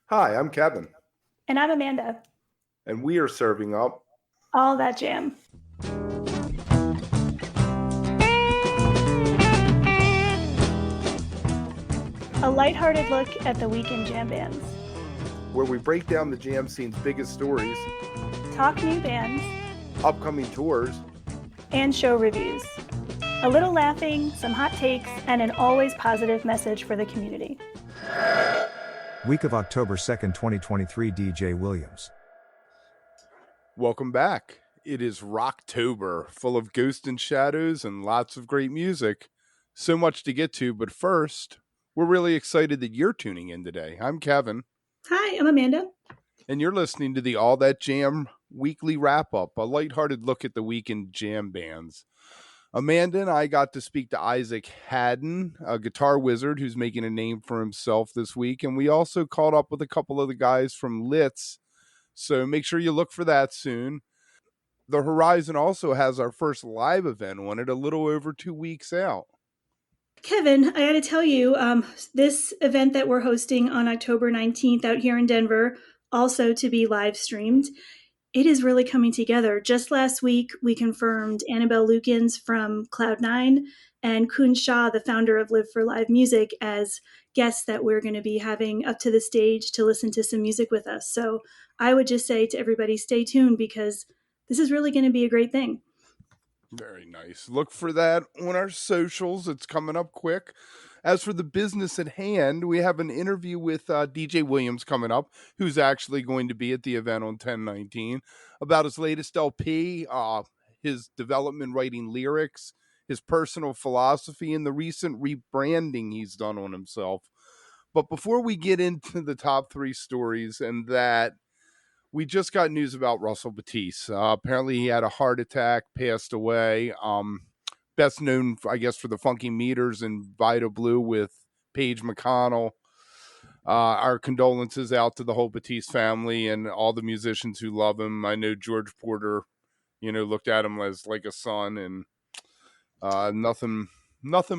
Hi, I'm Kevin, And I'm Amanda. and we are serving up. All that jam. A lighthearted look at the weekend jam bands. Where we break down the jam scene's biggest stories, Talk new bands. upcoming tours, And show reviews. A little laughing, some hot takes, and an always positive message for the community. Week of October 2nd, 2023, DJ Williams. Welcome back. It is Rocktober, full of ghosts and shadows and lots of great music. So much to get to, but first, we're really excited that you're tuning in today. I'm Kevin. Hi, I'm Amanda. And you're listening to the All That Jam weekly wrap-up, a lighthearted look at the weekend jam bands. Amanda and I got to speak to Isaac Haddon, a guitar wizard who's making a name for himself this week. And we also caught up with a couple of the guys from Litz. So make sure you look for that soon. The Horizon also has our first live event on it a little over 2 weeks out. Kevin, I got to tell you, this event that we're hosting on October 19th out here in Denver, also to be live streamed, it is really coming together. Just last week, we confirmed Annabelle Lukens from Cloud9 and Kun Shah, the founder of Live for Live Music, as guests that we're going to be having up to the stage to listen to some music with us. So I would just say to everybody, stay tuned because this is really going to be a great thing. Very nice. Look for that on our socials. It's coming up quick. As for the business at hand, we have an interview with DJ Williams coming up, who's actually going to be at the event on 10/19, about his latest LP, his development writing lyrics, his personal philosophy, and the recent rebranding he's done on himself. But before we get into the top three stories and that, we just got news about Russell Batiste. Apparently, he had a heart attack, passed away. Best known, I guess, for the Funky Meters and Vita Blue with Paige McConnell. Our condolences out to the whole Batiste family and all the musicians who love him. I know George Porter, looked at him as like a son, and nothing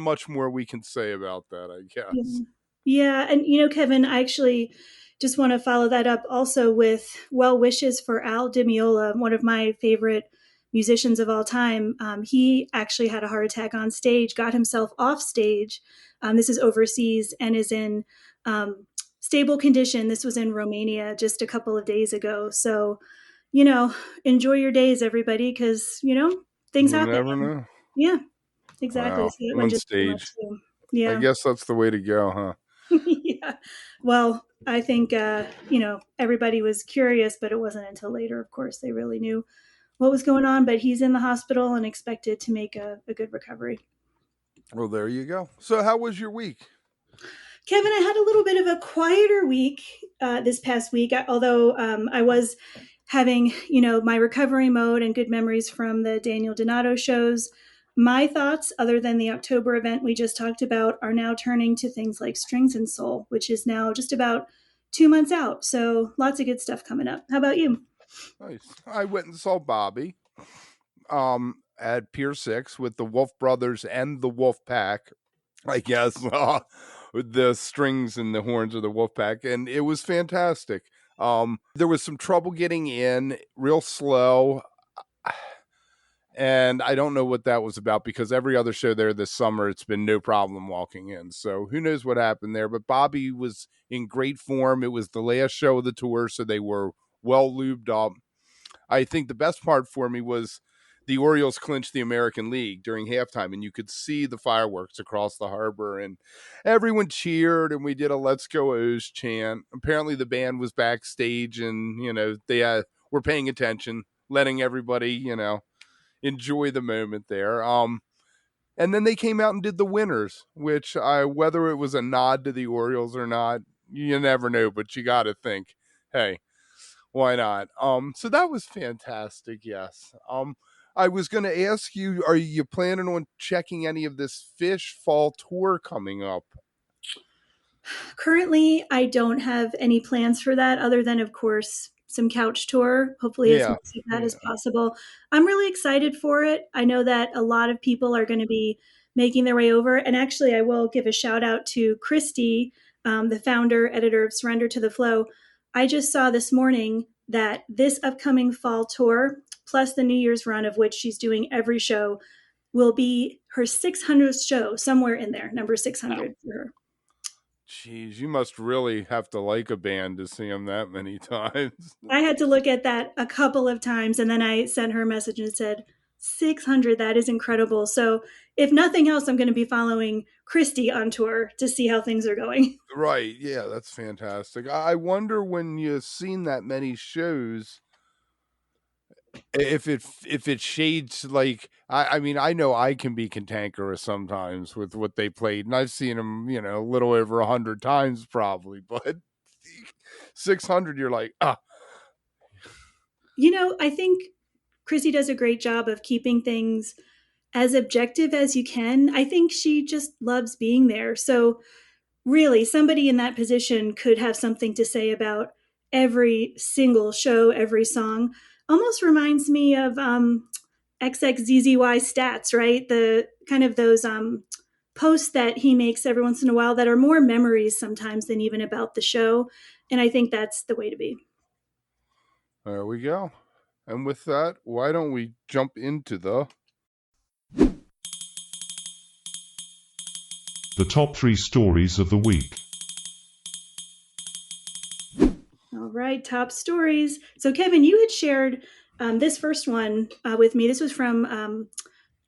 much more we can say about that, I guess. Yeah. And, Kevin, I actually just want to follow that up also with well wishes for Al Di Meola, one of my favorite musicians of all time. He actually had a heart attack on stage, got himself off stage. This is overseas and is in stable condition. This was in Romania just a couple of days ago. So, enjoy your days, everybody, because, things You happen. never know. Yeah, exactly. Wow. So that one On just stage. yeah. I guess that's the way to go, huh? Yeah. Well, I think, everybody was curious, but it wasn't until later, of course, they really knew what was going on. But he's in the hospital and expected to make a good recovery. Well, there you go. So how was your week? Kevin, I had a little bit of a quieter week this past week, although I was having, my recovery mode and good memories from the Daniel Donato shows. My thoughts, other than the October event we just talked about, are now turning to things like Strings and Soul, which is now just about 2 months out. So lots of good stuff coming up. How about you? Nice. I went and saw Bobby at Pier 6 with the Wolf Brothers and the Wolf Pack, I guess, with the strings and the horns of the Wolf Pack, and it was fantastic. There was some trouble getting in, real slow. And I don't know what that was about because every other show there this summer, it's been no problem walking in. So who knows what happened there. But Bobby was in great form. It was the last show of the tour, so they were well lubed up. I think the best part for me was the Orioles clinched the American League during halftime, and you could see the fireworks across the harbor, and everyone cheered, and we did a Let's Go O's chant. Apparently the band was backstage, and, they were paying attention, letting everybody, enjoy the moment there. And then they came out and did the winners, which whether it was a nod to the Orioles or not, you never know, but you got to think, hey, why not? So that was fantastic. Yes. I was going to ask you, are you planning on checking any of this Fish fall tour coming up? Currently, I don't have any plans for that other than, of course, some couch tour, hopefully as much of that as possible. I'm really excited for it. I know that a lot of people are going to be making their way over. And actually, I will give a shout out to Christy, the founder, editor of Surrender to the Flow. I just saw this morning that this upcoming fall tour, plus the New Year's run of which she's doing every show, will be her 600th show, somewhere in there, number 600 for her. Jeez, you must really have to like a band to see them that many times. I had to look at that a couple of times, and then I sent her a message and said, 600, that is incredible. So if nothing else, I'm going to be following Christy on tour to see how things are going. Right, yeah, that's fantastic. I wonder when you've seen that many shows, if it shades like I mean I know I can be cantankerous sometimes with what they played, and I've seen them a little over 100 times probably, but 600 you're like I think Chrissy does a great job of keeping things as objective as you can. I think she just loves being there. So really, somebody in that position could have something to say about every single show, every song. Almost reminds me of XXZZY stats, right? The kind of those posts that he makes every once in a while that are more memories sometimes than even about the show. And I think that's the way to be. there we go. And with that, why don't we jump into the top 3 stories of the week. All right, top stories. So, Kevin, you had shared this first one with me. This was from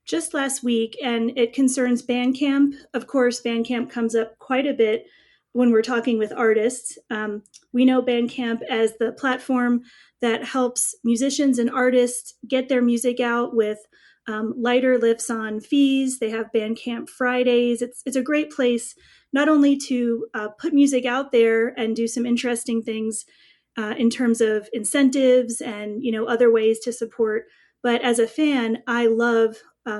just last week, and it concerns Bandcamp. Of course, Bandcamp comes up quite a bit when we're talking with artists. We know Bandcamp as the platform that helps musicians and artists get their music out with lighter lifts on fees. They have Bandcamp Fridays. It's a great place not only to put music out there and do some interesting things in terms of incentives and other ways to support, but as a fan, I love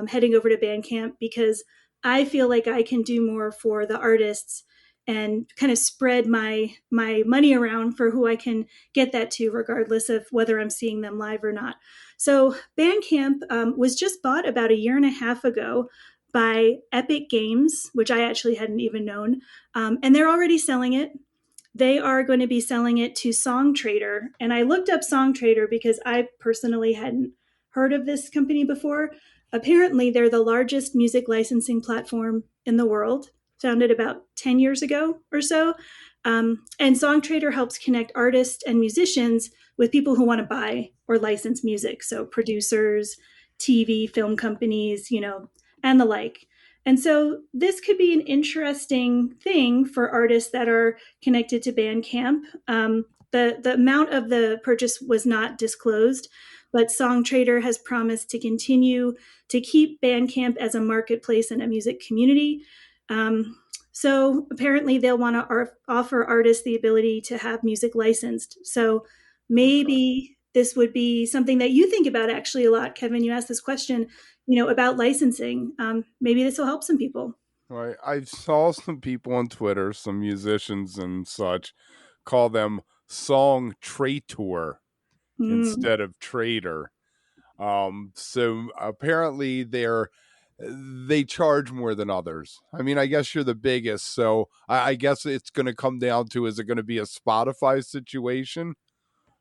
heading over to Bandcamp because I feel like I can do more for the artists and kind of spread my money around for who I can get that to, regardless of whether I'm seeing them live or not. So Bandcamp was just bought about a year and a half ago by Epic Games, which I actually hadn't even known, and they're already selling it. They are going to be selling it to Songtradr, and I looked up Songtradr because I personally hadn't heard of this company before. Apparently, they're the largest music licensing platform in the world, founded about 10 years ago or so. And Songtradr helps connect artists and musicians with people who want to buy or license music. So producers, TV, film companies, and the like. And so this could be an interesting thing for artists that are connected to Bandcamp. The amount of the purchase was not disclosed, but Songtradr has promised to continue to keep Bandcamp as a marketplace and a music community. So apparently they'll want to offer artists the ability to have music licensed. So maybe this would be something that you think about actually a lot, Kevin. You asked this question, about licensing. Maybe this will help some people. right. I saw some people on Twitter, some musicians and such, call them Songtradr instead of trader. So apparently they charge more than others. I mean, I guess you're the biggest, so I guess it's going to come down to, is it going to be a Spotify situation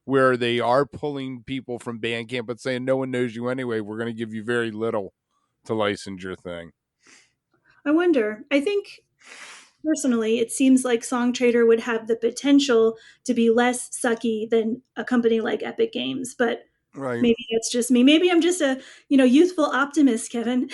where they are pulling people from Bandcamp but saying no one knows you anyway, we're going to give you very little to license your thing? I wonder. I think personally, it seems like Songtradr would have the potential to be less sucky than a company like Epic Games, but Right. maybe it's just me. Maybe I'm just a, youthful optimist, Kevin.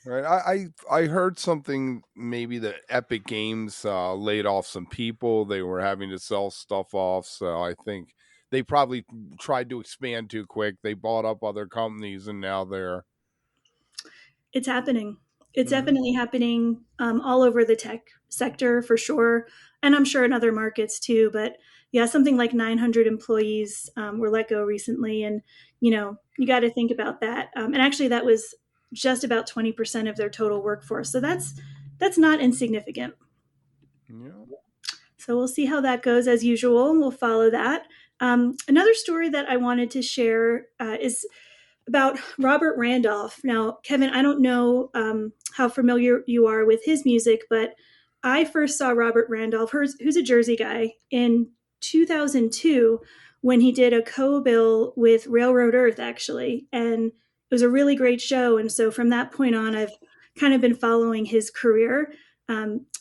Right. I heard something, maybe that Epic Games laid off some people. They were having to sell stuff off. So I think they probably tried to expand too quick. They bought up other companies and now they're. It's happening. It's definitely happening all over the tech sector for sure. And I'm sure in other markets too. But yeah, something like 900 employees were let go recently. And, you got to think about that. And actually, that was just about 20% of their total workforce. So that's not insignificant. Yeah. So we'll see how that goes as usual. We'll follow that. Another story that I wanted to share is about Robert Randolph. Now, Kevin, I don't know how familiar you are with his music, but I first saw Robert Randolph, who's a Jersey guy, in 2002 when he did a co-bill with Railroad Earth, actually. And it was a really great show. And so from that point on, I've kind of been following his career.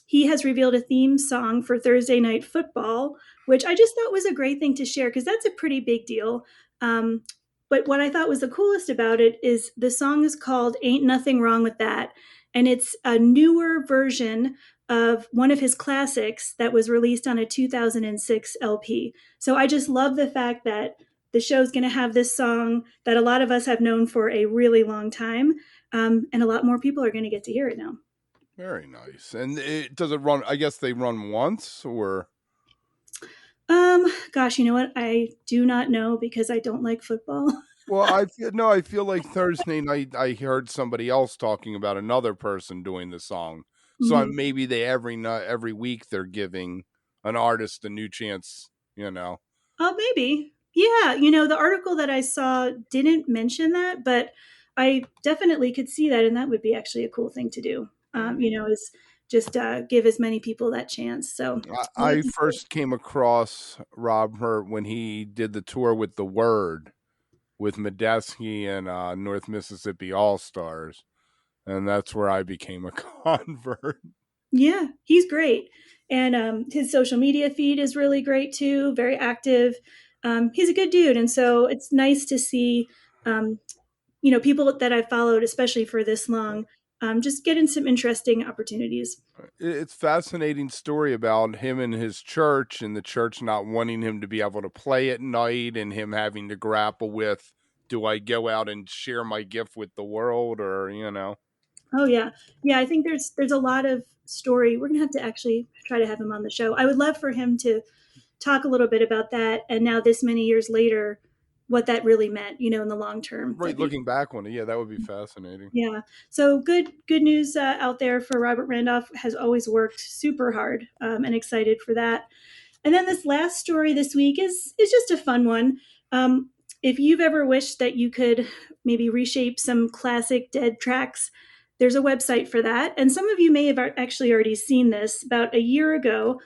He has revealed a theme song for Thursday Night Football, which I just thought was a great thing to share because that's a pretty big deal. Um, but what I thought was the coolest about it is the song is called Ain't Nothing Wrong with That. And it's a newer version of one of his classics that was released on a 2006 LP. So I just love the fact that the show's going to have this song that a lot of us have known for a really long time. And a lot more people are going to get to hear it now. Very nice. And does it run? I guess they run once, or Gosh, you know what? I do not know because I don't like football. well, I feel like Thursday night I heard somebody else talking about another person doing the song. So Mhm. maybe they every week they're giving an artist a new chance. Oh, maybe. Yeah, the article that I saw didn't mention that, but I definitely could see that, and that would be actually a cool thing to do. Is just give as many people that chance. So I first came across Rob Hurt when he did the tour with The Word with Medeski and North Mississippi All Stars, and that's where I became a convert. Yeah, he's great, and his social media feed is really great too. Very active. He's a good dude, and so it's nice to see, um, people that I've followed, especially for this long, just getting some interesting opportunities. It's a fascinating story about him and his church, and the church not wanting him to be able to play at night, and him having to grapple with, do I go out and share my gift with the world, or. Oh yeah. I think there's a lot of story. We're gonna have to actually try to have him on the show. I would love for him to talk a little bit about that, and now this many years later, what that really meant, in the long term. Right, looking back on it, yeah, that would be fascinating. Yeah. So good news out there for Robert Randolph. Has always worked super hard, and excited for that. And then this last story this week is just a fun one. Um, if you've ever wished that you could maybe reshape some classic Dead tracks, there's a website for that. And some of you may have actually already seen this. About a year ago,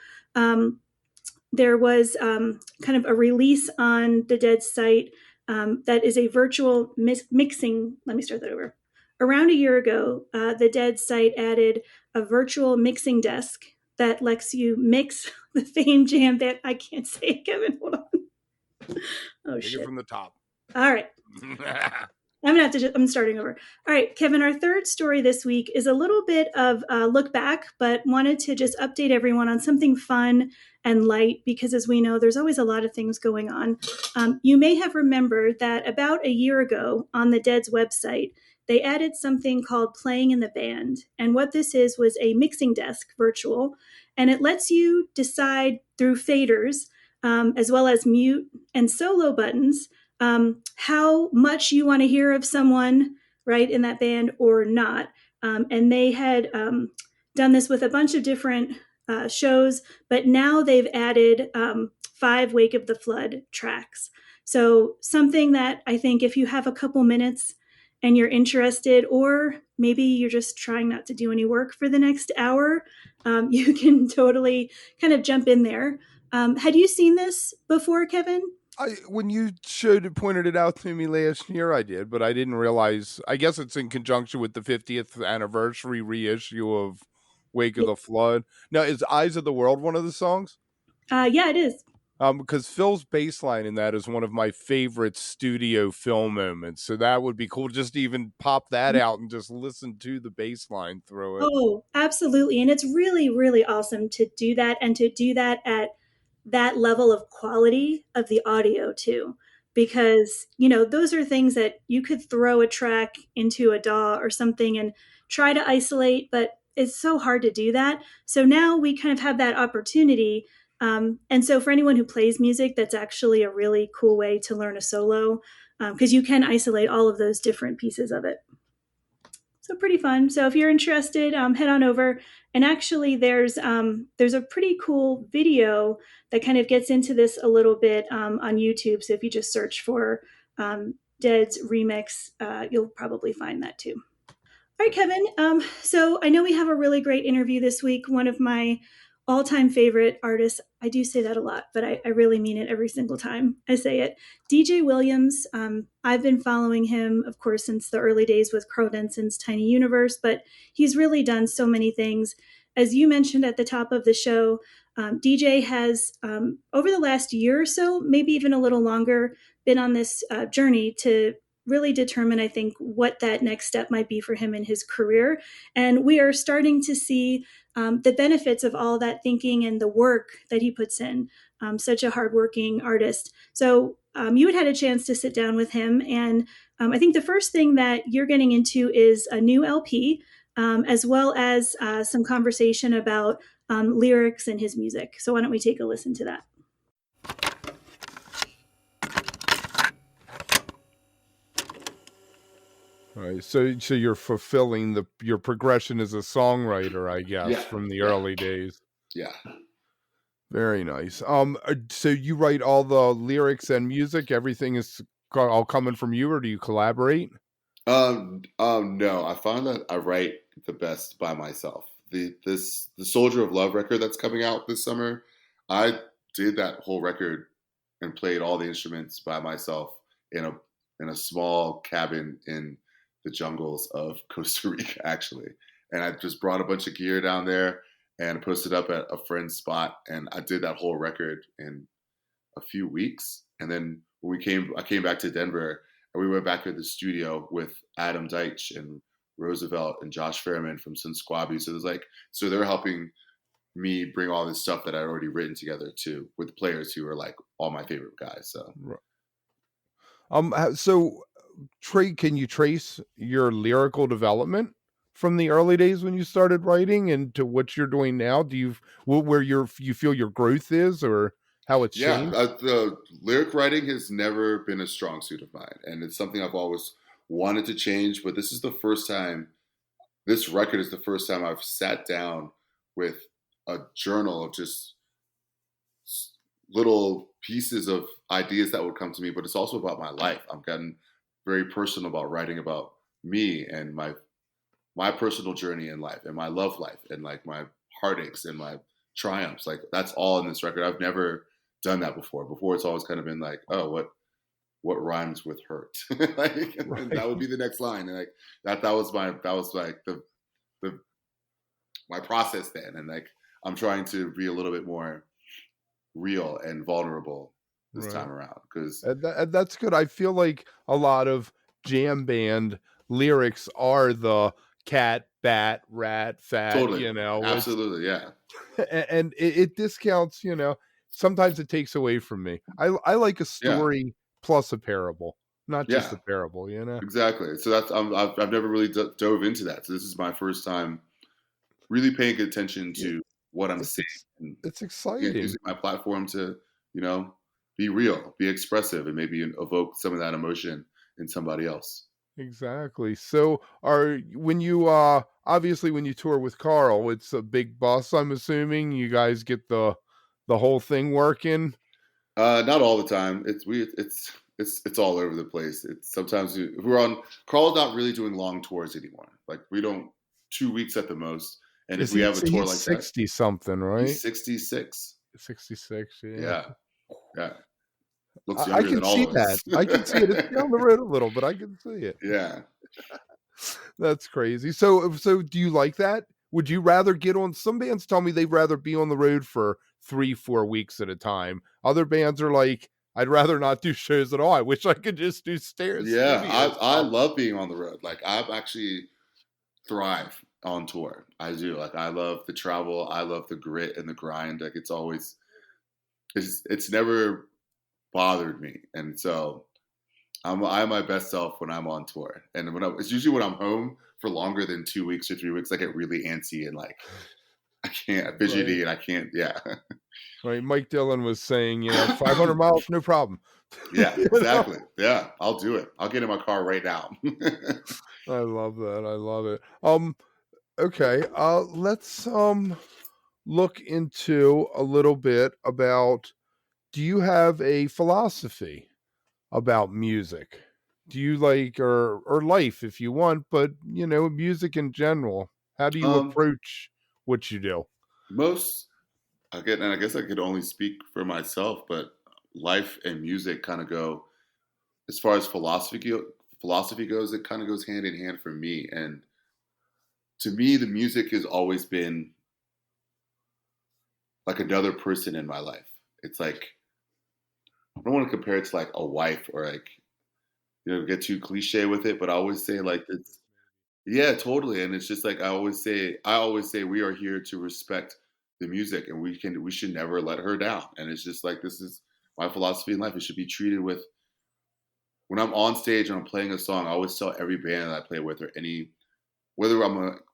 there was kind of a release on the Dead site that is a virtual mixing. Let me start that over. Around a year ago, the Dead site added a virtual mixing desk that lets you mix the Fame Jam that I can't say it, Kevin. Hold on. Oh, Take it shit. from the top. All right. I'm starting over. All right, Kevin, our third story this week is a little bit of a look back, but wanted to just update everyone on something fun and light because, as we know, there's always a lot of things going on. You may have remembered that about a year ago on the Dead's website, they added something called Playing in the Band. And what this is was a mixing desk virtual, and it lets you decide through faders, as well as mute and solo buttons, how much you want to hear of someone, right, in that band or not. And they had done this with a bunch of different shows, but now they've added 5 Wake of the Flood tracks. So something that I think if you have a couple minutes and you're interested, or maybe you're just trying not to do any work for the next hour, you can totally kind of jump in there. Had you seen this before, Kevin? When you pointed it out to me last year, I did, but I didn't realize. I guess it's in conjunction with the 50th anniversary reissue of Wake of the Flood. Now, is Eyes of the World one of the songs? Yeah, it is. Because Phil's bass line in that is one of my favorite studio film moments. So that would be cool. Just to even pop that out and just listen to the bass line through it. Oh, absolutely. And it's really, really awesome to do that and to do that at that level of quality of the audio too. Because, those are things that you could throw a track into a DAW or something and try to isolate, but it's so hard to do that. So now we kind of have that opportunity. And so for anyone who plays music, that's actually a really cool way to learn a solo because you can isolate all of those different pieces of it. So pretty fun. So if you're interested, head on over. And actually, there's a pretty cool video that kind of gets into this a little bit on YouTube. So if you just search for Dead's remix, you'll probably find that too. All right, Kevin. So I know we have a really great interview this week. One of my all-time favorite artists. I do say that a lot, but I really mean it every single time I say it. DJ Williams. I've been following him, of course, since the early days with Carl Denson's Tiny Universe, but he's really done so many things. As you mentioned at the top of the show, DJ has, over the last year or so, maybe even a little longer, been on this journey to really determine, I think, what that next step might be for him in his career. And we are starting to see the benefits of all that thinking and the work that he puts in. Such a hardworking artist. So you had a chance to sit down with him. And I think the first thing that you're getting into is a new LP, as well as some conversation about lyrics and his music. So why don't we take a listen to that? All right, so you're fulfilling your progression as a songwriter, I guess, from the early days. Yeah. Very nice. So you write all the lyrics and music. Everything is all coming from you, or do you collaborate? No. I find that I write the best by myself. The Soldier of Love record that's coming out this summer, I did that whole record and played all the instruments by myself in a small cabin in the jungles of Costa Rica, actually. And I just brought a bunch of gear down there and posted up at a friend's spot, and I did that whole record in a few weeks. And then when I came back to Denver, and we went back to the studio with Adam Deitch and Roosevelt and Josh Fairman from Squabby. So they're helping me bring all this stuff that I'd already written together too, with players who are like all my favorite guys. So, so Trey, can you trace your lyrical development from the early days when you started writing and to what you're doing now? Do you feel your growth is, or how it's changed? The lyric writing has never been a strong suit of mine, and it's something I've always wanted to change. But this record is the first time I've sat down with a journal of just little pieces of ideas that would come to me. But it's also about my life. I'm getting very personal about writing about me and my personal journey in life and my love life and like my heartaches and my triumphs. Like that's all in this record. I've never done that before. Before it's always kind of been like, oh, what rhymes with hurt? Like, right. That would be the next line. And like that was like my process then. And like I'm trying to be a little bit more real and vulnerable this time around, because that's good. I feel like a lot of jam band lyrics are the cat, bat, rat, fat, totally. Absolutely, yeah. And it discounts, sometimes it takes away from me. I like a story plus a parable, not just a parable, Exactly. So that's I've never really dove into that. So this is my first time really paying attention to what I'm saying. It's exciting. Using my platform to, be real, be expressive, and maybe evoke some of that emotion in somebody else. Exactly. So when you obviously when you tour with Carl, it's a big bus, I'm assuming. You guys get the whole thing working? Not all the time. It's all over the place. It's sometimes we're on Carl's not really doing long tours anymore. Like we don't 2 weeks at the most. And if we have a tour like 60 that, something, right? He's 66. 66, yeah. Looks younger than all of us. I can see it. It's down the road a little, but I can see it. Yeah. That's crazy. So do you like that? Would you rather get on? Some bands tell me they'd rather be on the road for 3-4 weeks at a time. Other bands are like, I'd rather not do shows at all. I wish I could just do stairs. Yeah, I love being on the road. Like I actually thrive on tour. I do. Like I love the travel. I love the grit and the grind. Like it's never bothered me. And so I'm my best self when I'm on tour. And it's usually when I'm home for longer than 2 weeks or 3 weeks, I get really antsy and like I can't fidgety and I can't. Yeah. Right. Mike Dillon was saying, 500 miles, no problem. Yeah, exactly. Yeah, I'll do it. I'll get in my car right now. I love that. I love it. Okay, let's look into a little bit about, do you have a philosophy about music? do you like, or life if you want, but music in general? How do you Um, approach what you do? most again, and I guess I could only speak for myself, but life and music kind of go as far as philosophy goes. It kind of goes hand in hand for me, and to me, the music has always been like another person in my life. It's like I don't want to compare it to like a wife or like get too cliche with it, but I always say like it's yeah, totally. And it's just like I always say we are here to respect the music, and we should never let her down. And it's just like this is my philosophy in life. It should be treated with when I'm on stage and I'm playing a song. I always tell every band that I play with, or any whether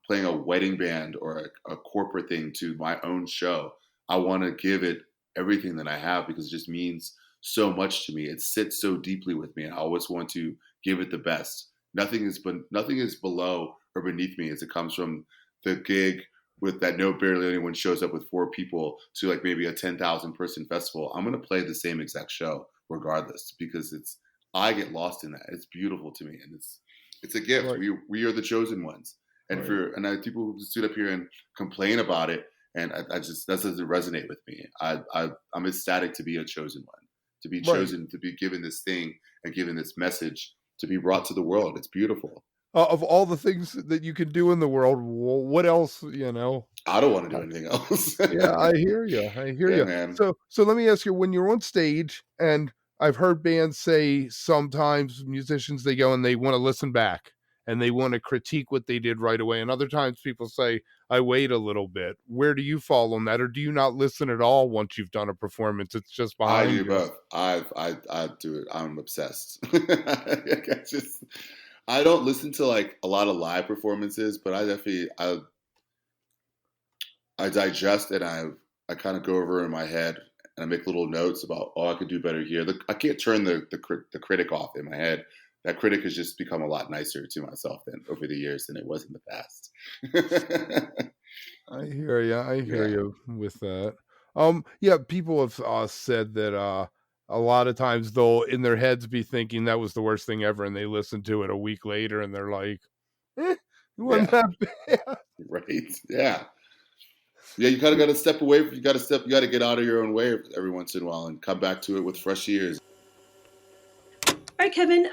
playing a wedding band or a corporate thing to my own show, I want to give it everything that I have because it just means so much to me. It sits so deeply with me. I always want to give it the best. Nothing is below or beneath me as it comes from the gig with that no barely anyone shows up with 4 people to like maybe a 10,000 person festival. I'm going to play the same exact show regardless because I get lost in that. It's beautiful to me, and it's a gift. Right, We are the chosen ones, and right, people who stood up here and complain about it, and I just that doesn't resonate with me. I'm ecstatic to be a chosen one, to be right. chosen, to be given this thing and given this message to be brought to the world. It's beautiful. Of all the things that you can do in the world, what else? I don't want to do anything else. Yeah, I hear you. I hear Yeah, you. man. So let me ask you: when you're on stage, and I've heard bands say sometimes musicians they go and they want to listen back and they want to critique what they did right away, and other times people say I wait a little bit. Where do you fall on that, or do you not listen at all once you've done a performance? It's just I behind do you. both. I do it. I'm obsessed. I don't listen to like a lot of live performances, but I digest and I kind of go over in my head and I make little notes about I could do better here. I can't turn the critic off in my head. That critic has just become a lot nicer to myself than over the years than it was in the past. I hear you. I hear Yeah. you with that. Yeah, people have said that a lot of times they'll in their heads be thinking that was the worst thing ever, and they listen to it a week later and they're like, it wasn't Yeah. that bad. Right. Yeah. Yeah, you kind of got to step away. You got to get out of your own way every once in a while and come back to it with fresh ears. All right, Kevin.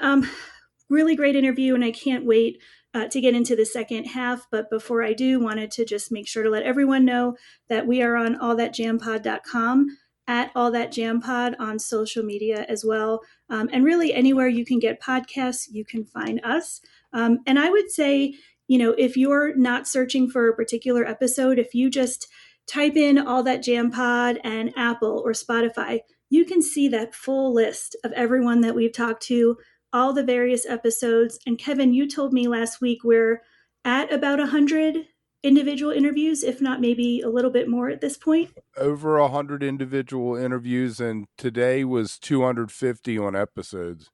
Really great interview, and I can't wait to get into the second half. But before I do, wanted to just make sure to let everyone know that we are on allthatjampod.com, at allthatjampod on social media as well. And really anywhere you can get podcasts, you can find us. And I would say, if you're not searching for a particular episode, if you just type in All That Jam Pod and Apple or Spotify, you can see that full list of everyone that we've talked to, all the various episodes. And Kevin, you told me last week we're at about 100 individual interviews, if not maybe a little bit more at this point. Over 100 individual interviews, and today was 250 on episodes.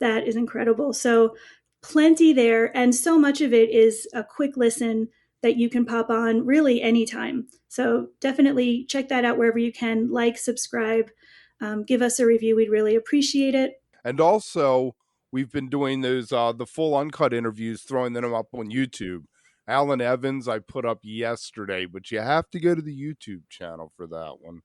That is incredible. So plenty there. And so much of it is a quick listen that you can pop on really anytime. So definitely check that out wherever you can. Like, subscribe, give us a review. We'd really appreciate it. And also, we've been doing those the full uncut interviews, throwing them up on YouTube. Alan Evans, I put up yesterday, but you have to go to the YouTube channel for that one.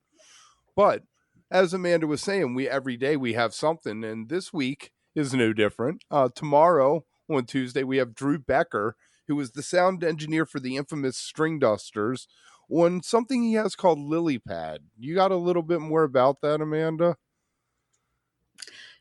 But as Amanda was saying, we every day we have something, and this week is no different. Tomorrow on Tuesday we have Drew Becker, who is the sound engineer for the infamous String Dusters, on something he has called Lily Pad. You got a little bit more about that, Amanda?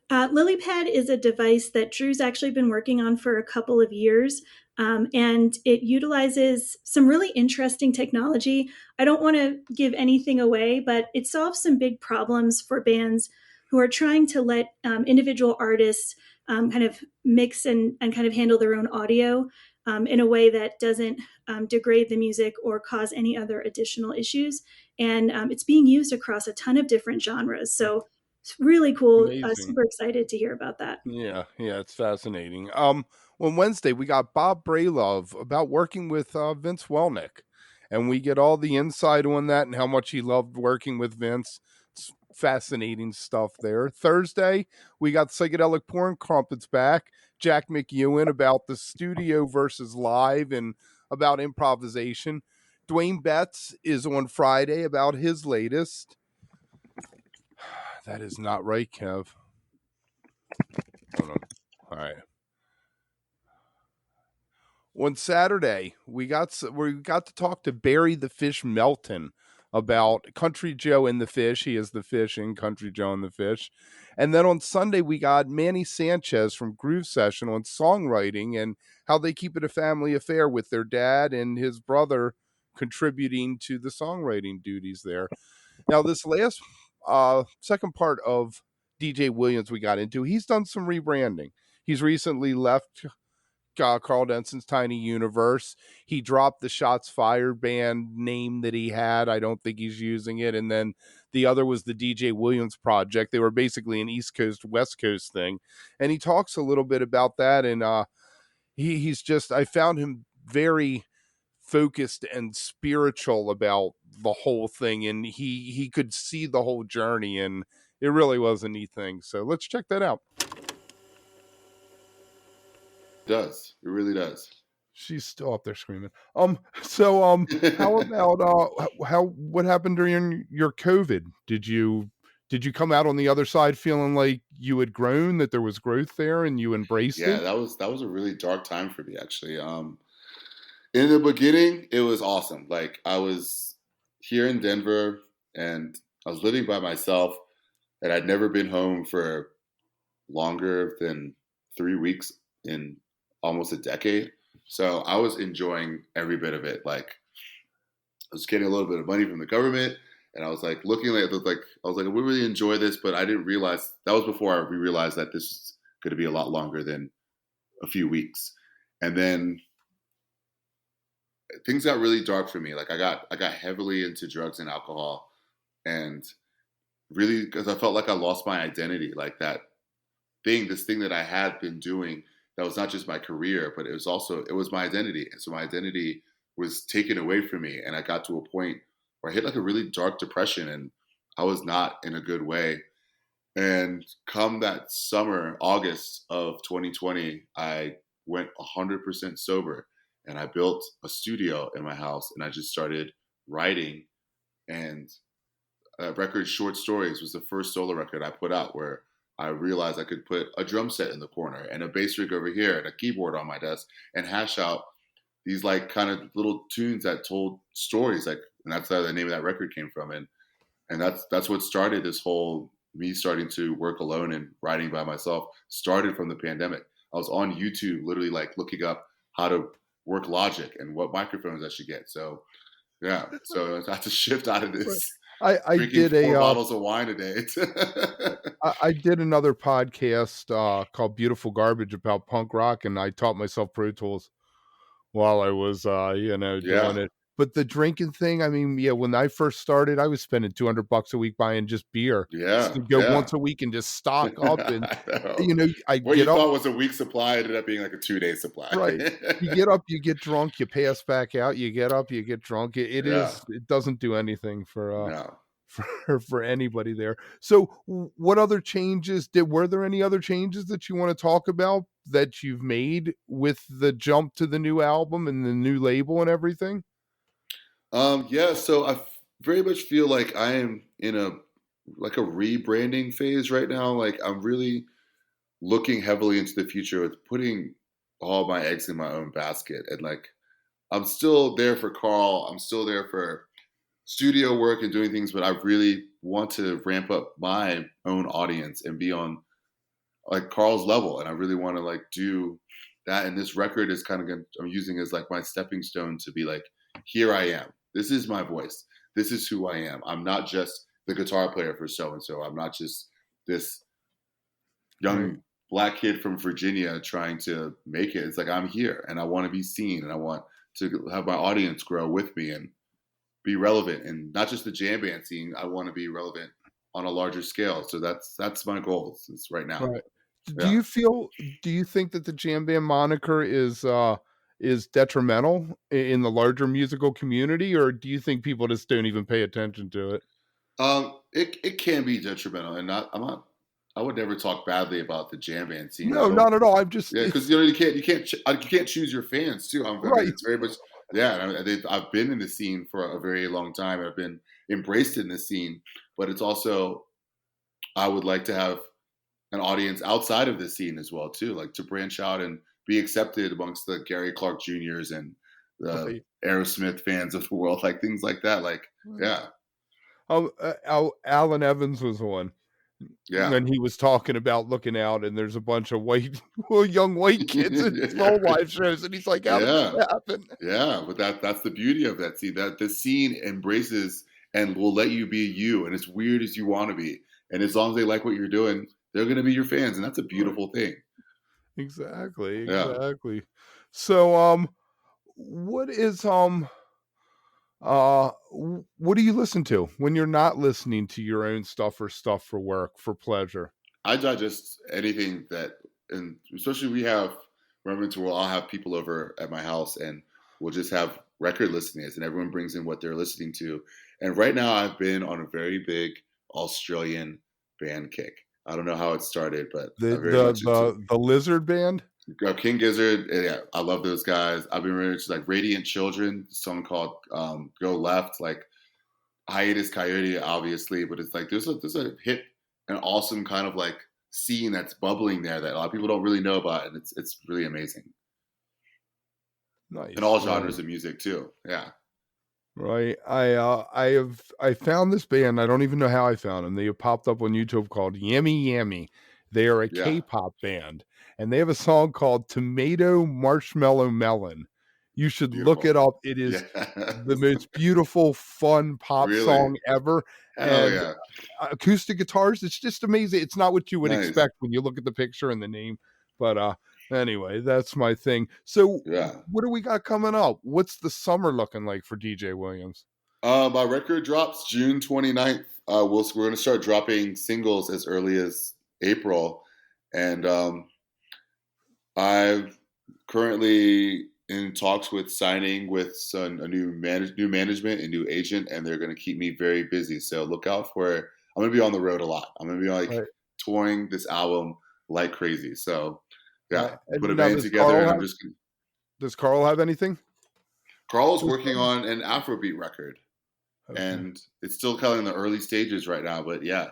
LilyPad is a device that Drew's actually been working on for a couple of years, and it utilizes some really interesting technology. I don't want to give anything away, but it solves some big problems for bands who are trying to let individual artists kind of mix and kind of handle their own audio in a way that doesn't degrade the music or cause any other additional issues. And it's being used across a ton of different genres. So it's really cool. Amazing. Super excited to hear about that. Yeah, it's fascinating. On Wednesday we got Bob Braylove about working with Vince Welnick, and we get all the insight on that and how much he loved working with Vince. It's fascinating stuff there. Thursday, we got Psychedelic Porn Crumpets back. Jack McEwen about the studio versus live and about improvisation. Dwayne Betts is on Friday about his latest. That is not right, Kev. Hold on. All right. On Saturday, we got to talk to Barry the Fish Melton about Country Joe and the Fish. He is the fish in Country Joe and the Fish. And then on Sunday, we got Manny Sanchez from Groove Session on songwriting and how they keep it a family affair with their dad and his brother contributing to the songwriting duties there. Now, this last second part of DJ Williams we got into, he's done some rebranding. He's recently left Carl Denson's Tiny Universe. He dropped the Shots Fired band name that he had. I don't think he's using it. And then the other was the DJ Williams Project. They were basically an East Coast, West Coast thing. And he talks a little bit about that. And he's just, I found him very focused and spiritual about the whole thing. And he could see the whole journey. And it really was a neat thing. So let's check that out. Does it really does? She's still up there screaming. So how about what happened during your COVID? Did you come out on the other side feeling like you had grown, that there was growth there and you embraced it? Yeah, that was a really dark time for me, actually. In the beginning, it was awesome. Like, I was here in Denver and I was living by myself, and I'd never been home for longer than 3 weeks in almost a decade. So I was enjoying every bit of it. Like, I was getting a little bit of money from the government, and I was like looking at it, I was like, we really enjoy this, but I didn't realize that was before we realized that this is going to be a lot longer than a few weeks. And then things got really dark for me. Like, I got heavily into drugs and alcohol, and really, because I felt like I lost my identity. Like, this thing that I had been doing, that was not just my career, but it was my identity. And so my identity was taken away from me. And I got to a point where I hit like a really dark depression, and I was not in a good way. And come that summer, August of 2020, I went 100% sober, and I built a studio in my house, and I just started writing. And record Short Stories was the first solo record I put out, where I realized I could put a drum set in the corner and a bass rig over here and a keyboard on my desk and hash out these like kind of little tunes that told stories. Like, and that's how the name of that record came from. And that's what started this whole, me starting to work alone and writing by myself, started from the pandemic. I was on YouTube, literally like looking up how to work Logic and what microphones I should get. So yeah, so I had to shift out of this. I did 4 bottles of wine a day. I did another podcast called Beautiful Garbage about punk rock, and I taught myself Pro Tools while I was doing it. But the drinking thing, I mean, yeah, when I first started, I was spending $200 a week buying just beer. Yeah, just to go once a week and just stock up, and what you thought was a week supply ended up being like a 2-day supply. Right. You get up, you get drunk, you pass back out. You get up, you get drunk. It doesn't do anything for for anybody there. So, what other changes were there any other changes that you want to talk about that you've made with the jump to the new album and the new label and everything? So I very much feel like I am in a rebranding phase right now. Like, I'm really looking heavily into the future with putting all my eggs in my own basket. And like, I'm still there for Carl. I'm still there for studio work and doing things, but I really want to ramp up my own audience and be on like Carl's level. And I really want to like do that. And this record is kind of, I'm using as like my stepping stone to be like, here I am. This is my voice. This is who I am. I'm not just the guitar player for so-and-so. I'm not just this young black kid from Virginia trying to make it. It's like, I'm here and I want to be seen, and I want to have my audience grow with me and be relevant, and not just the jam band scene. I want to be relevant on a larger scale. So that's my goal right now. Right. Yeah. Do you think that the jam band moniker is detrimental in the larger musical community, or do you think people just don't even pay attention to it? It can be detrimental, and I would never talk badly about the jam band scene. I No, don't. not at all. I'm just Yeah, because it's you can't choose your fans too. I mean, right. it's very much yeah. And I've been in the scene for a very long time. I've been embraced in this scene, but it's also I would like to have an audience outside of this scene as well too, like to branch out and be accepted amongst the Gary Clark Juniors and the Right. Aerosmith fans of the world, like things like that. Like, yeah, Alan Evans was one yeah, when he was talking about looking out, and there's a bunch of white, well, young white kids at yeah, soul live shows, and he's like, "How did this yeah. happen?" Yeah, but that's the beauty of that scene. That the scene embraces and will let you be you and as weird as you want to be. And as long as they like what you're doing, they're gonna be your fans, and that's a Right. beautiful thing. Exactly, Yeah. exactly. So, what is what do you listen to when you're not listening to your own stuff or stuff for work for pleasure? I digest anything that and especially we have moments where I'll have people over at my house and we'll just have record listeners and everyone brings in what they're listening to. And right now I've been on a very big Australian band kick. I don't know how it started, but The I'm very much into the Lizard Band? King Gizzard, yeah, I love those guys. I've been really into like Radiant Children, a song called "Go Left," like Hiatus Coyote, obviously, but it's like there's a hip, an awesome kind of like scene that's bubbling there that a lot of people don't really know about, and it's really amazing in Nice, all nice. genres of music too. Yeah, Right. I found this band. I don't even know how I found them. They have popped up on YouTube called Yammy Yammy. They are a yeah, K-pop band, and they have a song called Tomato Marshmallow Melon. You should look it beautiful. up. It is the Yes, most beautiful, fun pop really, song ever. hell And yeah, acoustic guitars, it's just amazing. It's not what you would nice, expect when you look at the picture and the name. But anyway, that's my thing. So yeah. what do we got coming up? What's the summer looking like for DJ Williams? My record drops June 29th. We're gonna start dropping singles as early as April, and I've currently in talks with signing with a new management and new agent, and they're going to keep me very busy. So look out for it. I'm going to be on the road a lot. I'm going to be like Right. touring this album like crazy. So yeah, Right. put a And now band together, and I'm just Does Carl have anything? Carl's working on an Afrobeat record, Okay. and it's still kind of in the early stages right now. But yeah,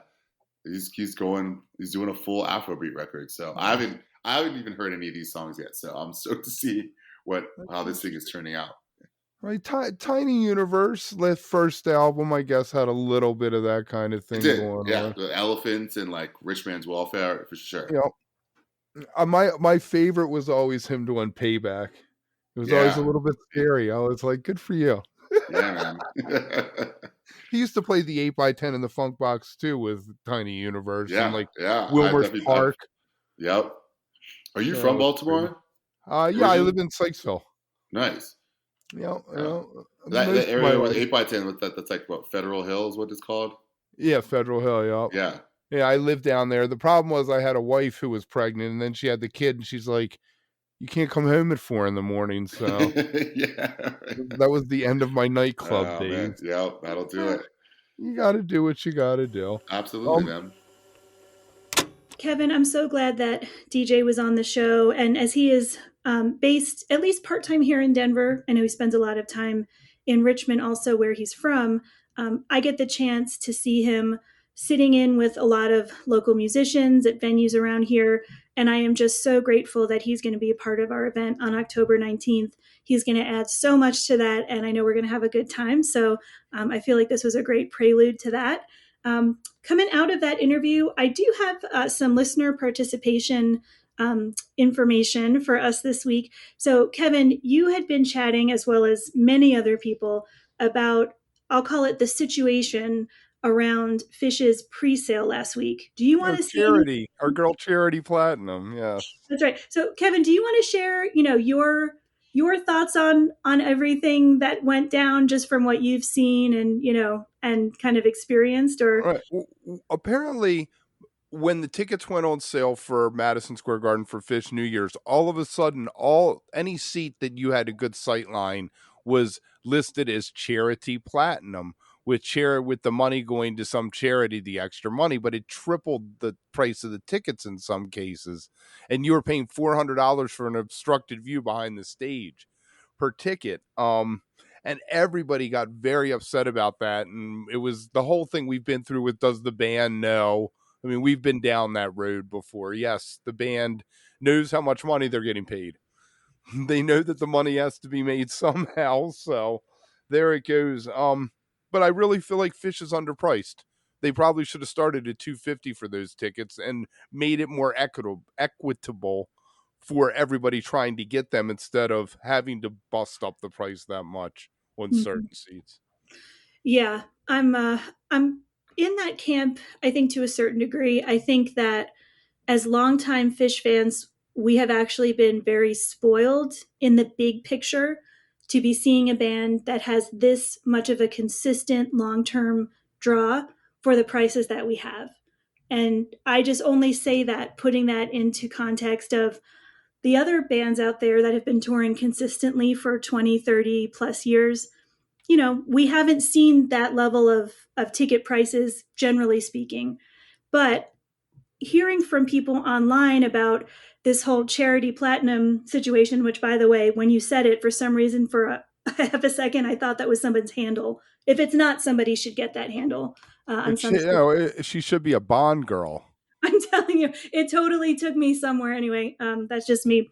he's doing a full Afrobeat record. So Nice. I haven't even heard any of these songs yet. So I'm stoked to see That's how this thing is interesting. turning out. Right. Tiny Universe, the first album, I guess, had a little bit of that kind of It thing did, going yeah. on. The elephants and like Rich Man's Welfare for You sure. know, my favorite was always him doing Payback. It was always a Yeah, little bit scary. I was like, good for you. yeah, man. He used to play the 8x10 in the Funk Box too with Tiny Universe and Yeah, like yeah. I Wilmer's definitely, I've, Park. yep. Are you That from was great. Baltimore Yeah, I originally? live in Sykesville. Nice. You Yeah. know, That most of my area with life. 8x10, that's like what Federal Hills, what it's called. Yeah, Federal Hill, yeah. Yeah, Yeah, I lived down there. The problem was I had a wife who was pregnant, and then she had the kid, and she's like, "You can't come home at 4 in the morning." So yeah. Right. that was the end of my nightclub Oh days. man, yeah, that'll do Eh, it. you got to do what you got to do. Absolutely, Um, man. Kevin, I'm so glad that DJ was on the show. And as he is based at least part time here in Denver, I know he spends a lot of time in Richmond, also where he's from. I get the chance to see him sitting in with a lot of local musicians at venues around here. And I am just so grateful that he's going to be a part of our event on October 19th. He's going to add so much to that. And I know we're going to have a good time. So I feel like this was a great prelude to that. Coming out of that interview, I do have some listener participation information for us this week. So, Kevin, you had been chatting, as well as many other people, about, I'll call it the situation around Fish's pre sale last week. Do you want to say anything? Charity, our girl Charity Platinum. Yes. That's right. So, Kevin, do you want to share, your thoughts on everything that went down just from what you've seen and and kind of experienced? Or All right. Apparently, when the tickets went on sale for Madison Square Garden for Fish New Year's, all of a sudden, any seat that you had a good sight line was listed as Charity Platinum, with the money going to some charity, the extra money, but it tripled the price of the tickets in some cases. And you were paying $400 for an obstructed view behind the stage per ticket. And everybody got very upset about that. And it was the whole thing we've been through with, does the band know? I mean, we've been down that road before. Yes, the band knows how much money they're getting paid. They know that the money has to be made somehow. So there it goes. But I really feel like Fish is underpriced. They probably should have started at $250 for those tickets and made it more equitable for everybody trying to get them, instead of having to bust up the price that much on Mhm. certain seats. Yeah, I'm in that camp, I think, to a certain degree. I think that as longtime Fish fans, we have actually been very spoiled in the big picture to be seeing a band that has this much of a consistent long-term draw for the prices that we have. And I just only say that, putting that into context of the other bands out there that have been touring consistently for 20, 30 plus years. We haven't seen that level of ticket prices, generally speaking. But hearing from people online about this whole charity platinum situation, which, by the way, when you said it, for some reason, for a half a second, I thought that was someone's handle. If it's not, somebody should get that handle on some. She should be a Bond girl. I'm telling you, it totally took me somewhere. Anyway, that's just me.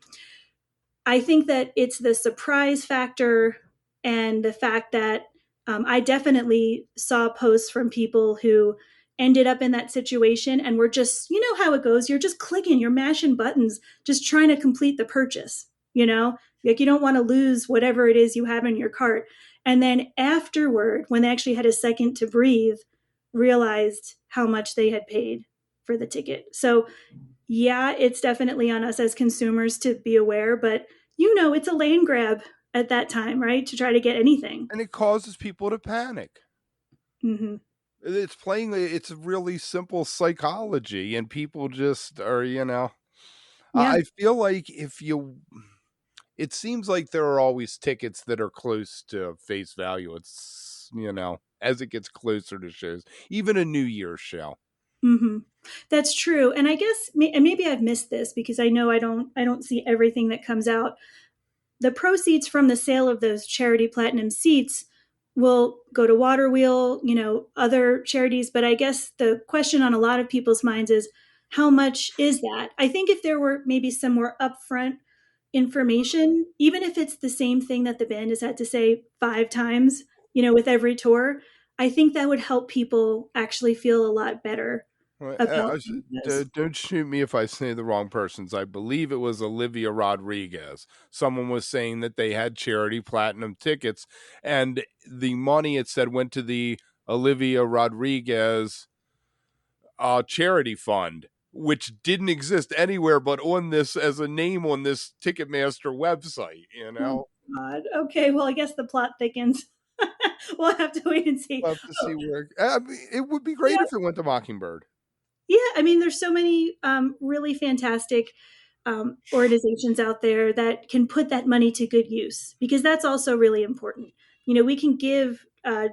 I think that it's the surprise factor and the fact that I definitely saw posts from people who ended up in that situation and were just, how it goes. You're just clicking, you're mashing buttons, just trying to complete the purchase, like you don't want to lose whatever it is you have in your cart. And then afterward, when they actually had a second to breathe, realized how much they had paid for the ticket. So yeah, it's definitely on us as consumers to be aware, but it's a land grab at that time, right? To try to get anything. And it causes people to panic. Mm-hmm. It's really simple psychology, and people just are, Yeah. I feel like it seems like there are always tickets that are close to face value. It's, as it gets closer to shows, even a New Year's show. Mm-hmm. That's true. And I guess, and maybe I've missed this because I know I don't see everything that comes out. The proceeds from the sale of those charity platinum seats will go to Waterwheel, other charities. But I guess the question on a lot of people's minds is, how much is that? I think if there were maybe some more upfront information, even if it's the same thing that the band has had to say 5 times, with every tour, I think that would help people actually feel a lot better about this. Don't shoot me if I say the wrong persons. I believe it was Olivia Rodriguez. Someone was saying that they had charity platinum tickets, and the money, it said, went to the Olivia Rodriguez charity fund, which didn't exist anywhere but on this, as a name on this Ticketmaster website. Oh, God. Okay, well, I guess the plot thickens. We'll have to wait and see. We'll have to see where. It would be great Yeah. if it went to Mockingbird. Yeah, I mean, there's so many really fantastic organizations out there that can put that money to good use, because that's also really important. We can give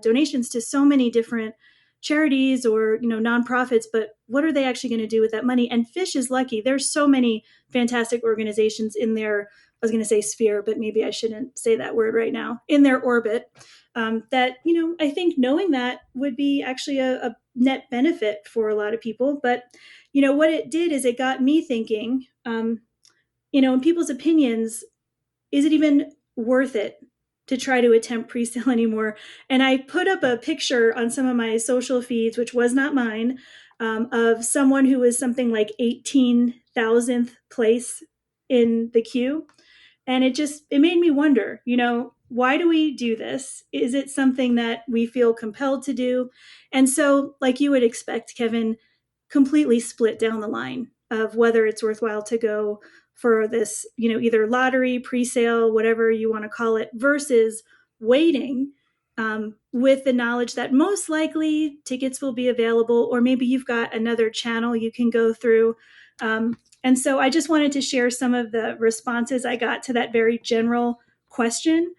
donations to so many different charities or nonprofits, but what are they actually going to do with that money? And Fish is lucky. There's so many fantastic organizations in their, I was going to say sphere, but maybe I shouldn't say that word right now, in their orbit. That I think knowing that would be actually a net benefit for a lot of people. But what it did is it got me thinking, in people's opinions, is it even worth it to try to attempt pre-sale anymore? And I put up a picture on some of my social feeds, which was not mine, of someone who was something like 18,000th place in the queue. And it made me wonder, why do we do this? Is it something that we feel compelled to do? And so, like you would expect, Kevin, completely split down the line of whether it's worthwhile to go for this, either lottery, pre-sale, whatever you want to call it, versus waiting with the knowledge that most likely tickets will be available, or maybe you've got another channel you can go through. And so I just wanted to share some of the responses I got to that very general question.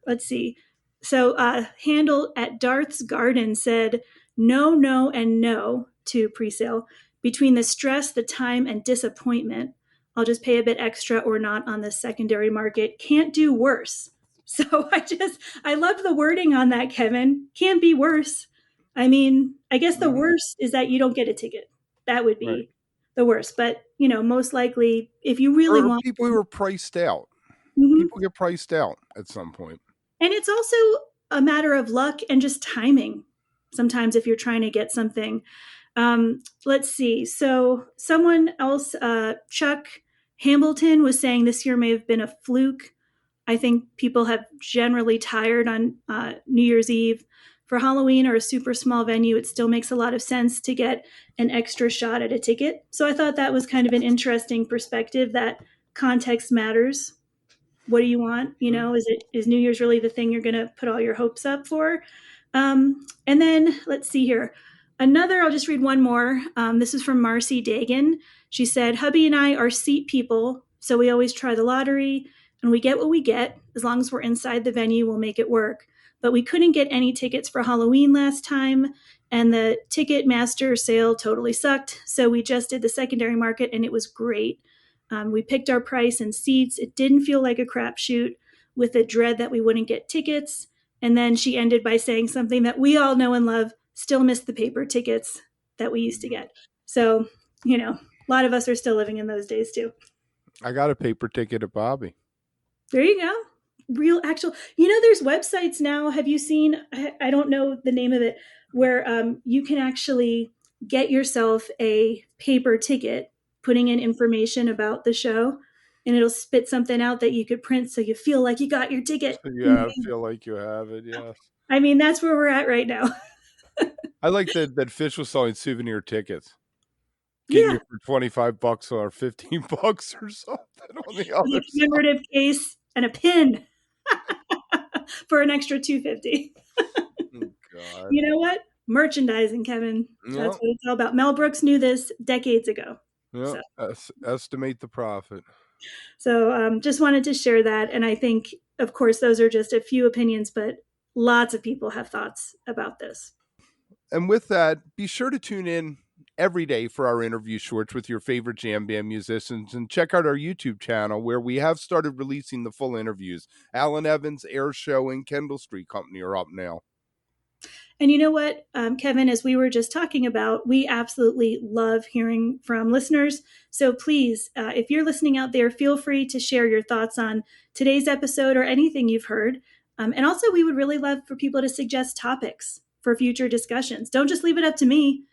Let's see. So Handle at Darth's Garden said, no, no, and no to pre-sale. Between the stress, the time, and disappointment, I'll just pay a bit extra or not on the secondary market. Can't do worse. So I love the wording on that, Kevin. Can't be worse. I mean, I guess the worst is that you don't get a ticket. That would Right. be the worst. But, most likely, if you really Or want people who are priced out. Mhm. People get priced out at some point. And it's also a matter of luck and just timing. Sometimes if you're trying to get something. Let's see. So someone else, Chuck Hambleton, was saying this year may have been a fluke. I think people have generally tired on New Year's Eve. For Halloween or a super small venue, it still makes a lot of sense to get an extra shot at a ticket. So I thought that was kind of an interesting perspective that context matters. What do you want? Is New Year's really the thing you're going to put all your hopes up for? And then let's see here. I'll just read one more. This is from Marcy Dagan. She said, hubby and I are seat people, so we always try the lottery and we get what we get. As long as we're inside the venue, we'll make it work. But we couldn't get any tickets for Halloween last time, and the Ticketmaster sale totally sucked. So we just did the secondary market, and it was great. We picked our price and seats. It didn't feel like a crapshoot with the dread that we wouldn't get tickets. And then she ended by saying something that we all know and love, still miss the paper tickets that we used to get. So, a lot of us are still living in those days too. I got a paper ticket at Bobby. There you go. Real actual, there's websites now. Have you seen, I don't know the name of it, where you can actually get yourself a paper ticket, putting in information about the show, and it'll spit something out that you could print so you feel like you got your ticket. Yeah, I feel like you have it, yes. I mean, that's where we're at right now. I like that Fish was selling souvenir tickets. Getting Yeah. you for $25 or $15 or something on the other A commemorative case and a pin for an extra $2.50. God. You know what? Merchandising, Kevin. Yep. That's what it's all about. Mel Brooks knew this decades ago. Yep. Estimate the profit. So just wanted to share that. And I think, of course, those are just a few opinions, but lots of people have thoughts about this. And with that, be sure to tune in every day for our interview shorts with your favorite jam band musicians, and check out our YouTube channel where we have started releasing the full interviews. Alan Evans, Air Show, and Kendall Street Company are up now. And you know what, Kevin, as we were just talking about, we absolutely love hearing from listeners. So please, if you're listening out there, feel free to share your thoughts on today's episode or anything you've heard. And also, we would really love for people to suggest topics for future discussions. Don't just leave it up to me.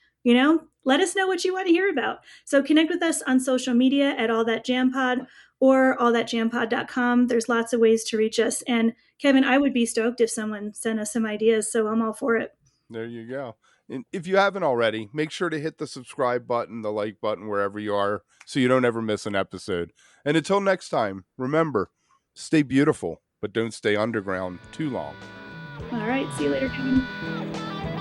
Let us know what you want to hear about. So connect with us on social media at All That Jam Pod or allthatjampod.com. There's lots of ways to reach us. And Kevin, I would be stoked if someone sent us some ideas, so I'm all for it. There you go. And if you haven't already, make sure to hit the subscribe button, the like button, wherever you are, so you don't ever miss an episode. And until next time, remember, stay beautiful, but don't stay underground too long. All right. See you later, Kevin.